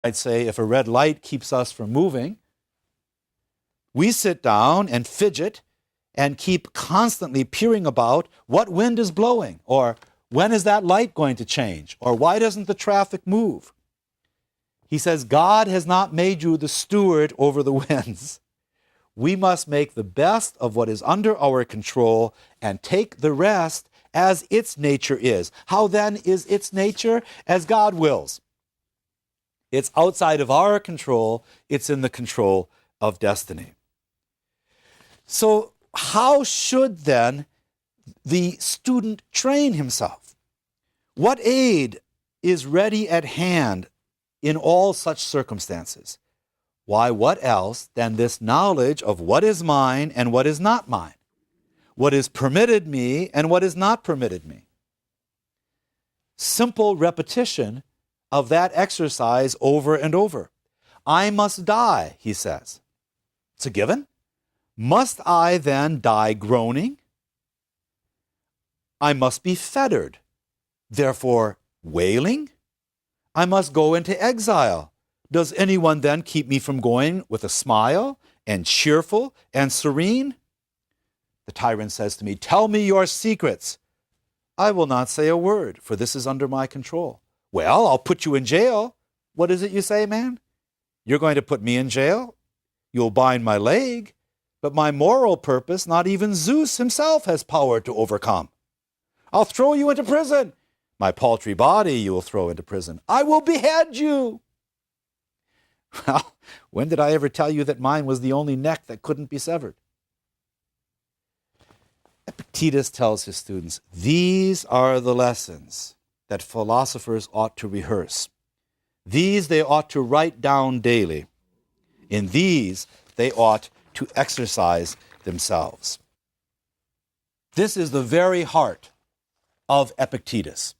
I'd say if a red light keeps us from moving, we sit down and fidget and keep constantly peering about what wind is blowing, or when is that light going to change, or why doesn't the traffic move? He says, God has not made you the steward over the winds. We must make the best of what is under our control and take the rest as its nature is. How then is its nature? As God wills. It's outside of our control. It's in the control of destiny. So how should then the student train himself? What aid is ready at hand in all such circumstances? Why, what else than this knowledge of what is mine and what is not mine? What is permitted me and what is not permitted me? Simple repetition of that exercise over and over. I must die, he says. It's a given. Must I then die groaning? I must be fettered, therefore wailing? I must go into exile. Does anyone then keep me from going with a smile and cheerful and serene? The tyrant says to me, tell me your secrets. I will not say a word, for this is under my control. Well, I'll put you in jail. What is it you say, man? You're going to put me in jail? You'll bind my leg, but my moral purpose, not even Zeus himself has power to overcome. I'll throw you into prison. My paltry body you will throw into prison. I will behead you. Well, when did I ever tell you that mine was the only neck that couldn't be severed? Epictetus tells his students, these are the lessons that philosophers ought to rehearse. These they ought to write down daily. In these they ought to exercise themselves. This is the very heart of Epictetus.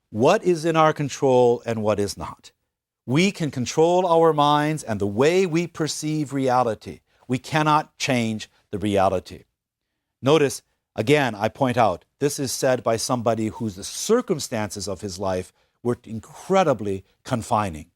What is in our control and what is not? We can control our minds and the way we perceive reality. We cannot change the reality. Notice, again, I point out, this is said by somebody whose the circumstances of his life were incredibly confining.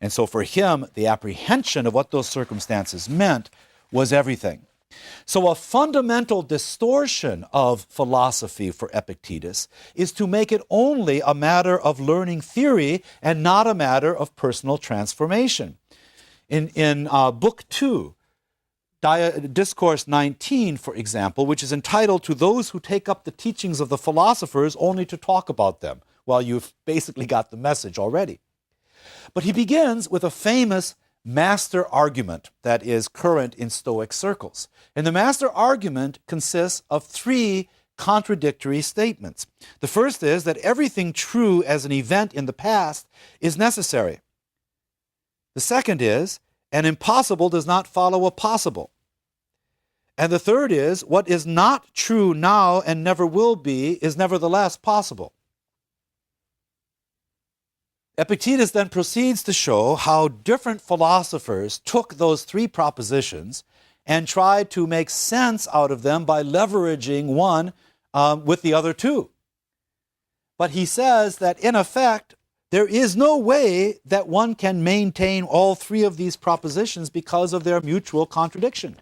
And so for him, the apprehension of what those circumstances meant was everything. So a fundamental distortion of philosophy for Epictetus is to make it only a matter of learning theory and not a matter of personal transformation. In Book 2, Discourse 19, for example, which is entitled To Those Who Take Up the Teachings of the Philosophers Only to Talk About Them, well, you've basically got the message already. But he begins with a famous master argument that is current in Stoic circles. And the master argument consists of three contradictory statements. The first is that everything true as an event in the past is necessary. The second is, an impossible does not follow a possible. And the third is, what is not true now and never will be is nevertheless possible. Epictetus then proceeds to show how different philosophers took those three propositions and tried to make sense out of them by leveraging one with the other two. But he says that in effect, there is no way that one can maintain all three of these propositions because of their mutual contradiction.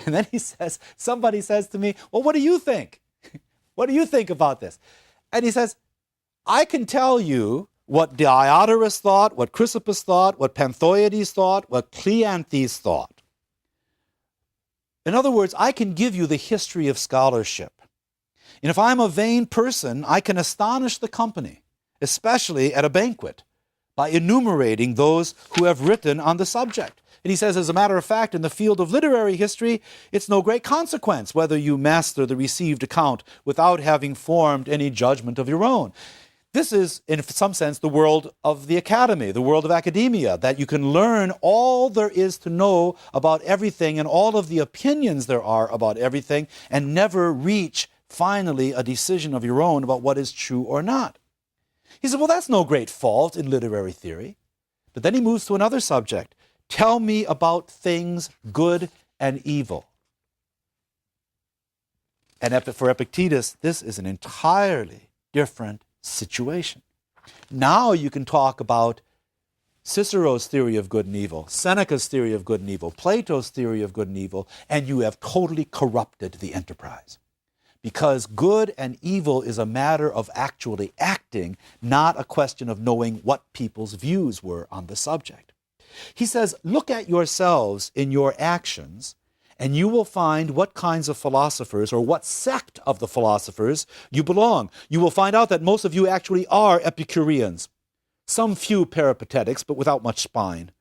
And then he says, somebody says to me, well, what do you think? What do you think about this? And he says, I can tell you what Diodorus thought, what Chrysippus thought, what Panthoides thought, what Cleanthes thought. In other words, I can give you the history of scholarship. And if I'm a vain person, I can astonish the company, especially at a banquet, by enumerating those who have written on the subject. And he says, as a matter of fact, in the field of literary history, it's no great consequence whether you master the received account without having formed any judgment of your own. This is, in some sense, the world of the academy, the world of academia, that you can learn all there is to know about everything and all of the opinions there are about everything and never reach, finally, a decision of your own about what is true or not. He said, well, that's no great fault in literary theory. But then he moves to another subject. Tell me about things good and evil. And for Epictetus, this is an entirely different situation. Now you can talk about Cicero's theory of good and evil, Seneca's theory of good and evil, Plato's theory of good and evil, and you have totally corrupted the enterprise. Because good and evil is a matter of actually acting, not a question of knowing what people's views were on the subject. He says, look at yourselves in your actions, and you will find what kinds of philosophers or what sect of the philosophers you belong. You will find out that most of you actually are Epicureans, some few Peripatetics, but without much spine.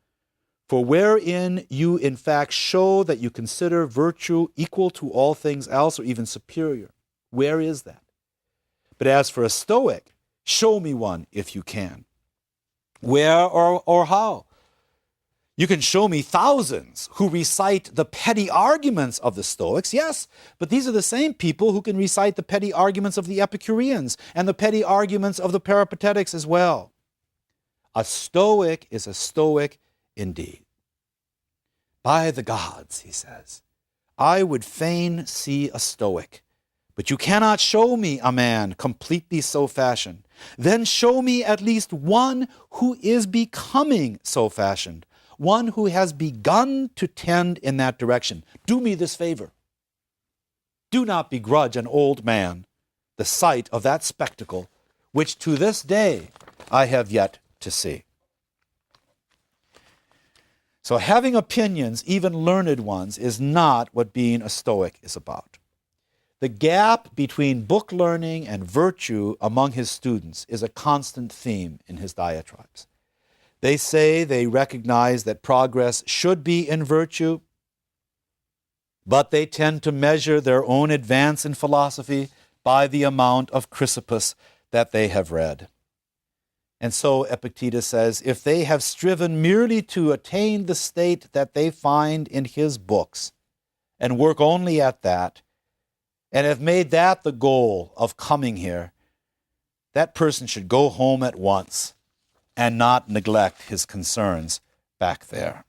For wherein you in fact show that you consider virtue equal to all things else or even superior. Where is that? But as for a Stoic, show me one if you can. Where or how? You can show me thousands who recite the petty arguments of the Stoics, yes, but these are the same people who can recite the petty arguments of the Epicureans and the petty arguments of the Peripatetics as well. A Stoic is a Stoic indeed. By the gods, he says, I would fain see a Stoic, but you cannot show me a man completely so fashioned. Then show me at least one who is becoming so fashioned, one who has begun to tend in that direction. Do me this favor. Do not begrudge an old man the sight of that spectacle, which to this day I have yet to see. So having opinions, even learned ones, is not what being a Stoic is about. The gap between book learning and virtue among his students is a constant theme in his diatribes. They say they recognize that progress should be in virtue, but they tend to measure their own advance in philosophy by the amount of Chrysippus that they have read. And so Epictetus says, if they have striven merely to attain the state that they find in his books and work only at that, and have made that the goal of coming here, that person should go home at once and not neglect his concerns back there.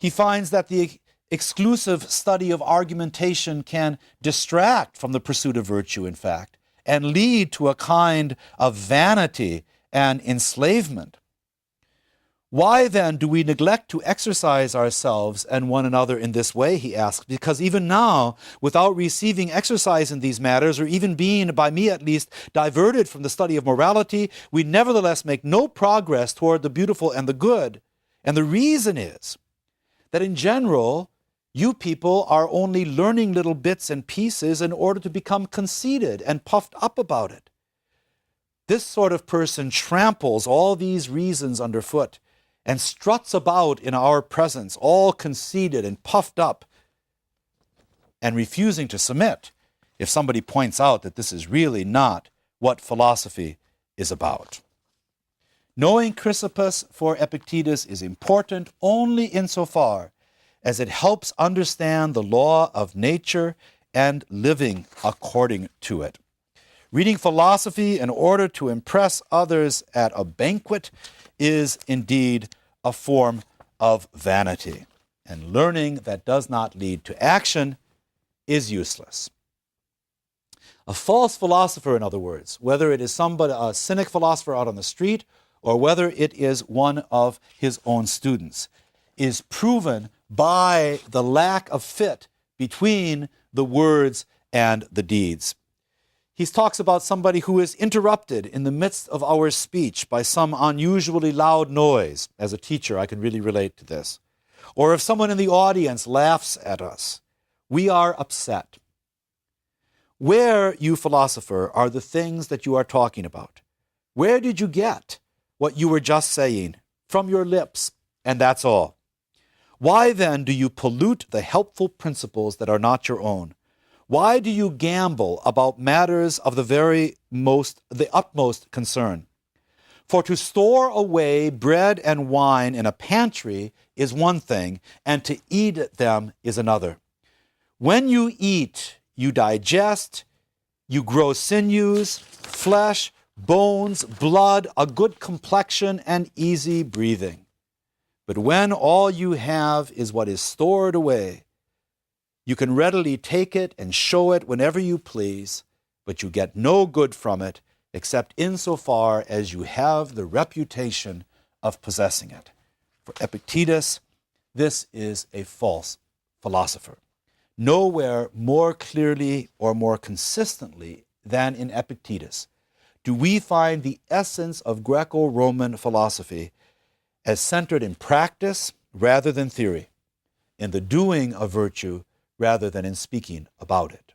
He finds that the exclusive study of argumentation can distract from the pursuit of virtue, in fact, and lead to a kind of vanity and enslavement. Why then do we neglect to exercise ourselves and one another in this way, he asks, because even now, without receiving exercise in these matters, or even being, by me at least, diverted from the study of morality, we nevertheless make no progress toward the beautiful and the good. And the reason is that in general, you people are only learning little bits and pieces in order to become conceited and puffed up about it. This sort of person tramples all these reasons underfoot and struts about in our presence, all conceited and puffed up, and refusing to submit if somebody points out that this is really not what philosophy is about. Knowing Chrysippus for Epictetus is important only insofar as it helps understand the law of nature and living according to it. Reading philosophy in order to impress others at a banquet is indeed a form of vanity, and learning that does not lead to action is useless. A false philosopher, in other words, whether it is a cynic philosopher out on the street or whether it is one of his own students, is proven by the lack of fit between the words and the deeds. He talks about somebody who is interrupted in the midst of our speech by some unusually loud noise. As a teacher, I can really relate to this. Or if someone in the audience laughs at us, we are upset. Where, you philosopher, are the things that you are talking about? Where did you get what you were just saying? From your lips, and that's all. Why then do you pollute the helpful principles that are not your own? Why do you gamble about matters of the utmost concern? For to store away bread and wine in a pantry is one thing, and to eat them is another. When you eat, you digest, you grow sinews, flesh, bones, blood, a good complexion, and easy breathing. But when all you have is what is stored away, you can readily take it and show it whenever you please, but you get no good from it except insofar as you have the reputation of possessing it. For Epictetus, this is a false philosopher. Nowhere more clearly or more consistently than in Epictetus do we find the essence of Greco-Roman philosophy as centered in practice rather than theory, in the doing of virtue rather than in speaking about it.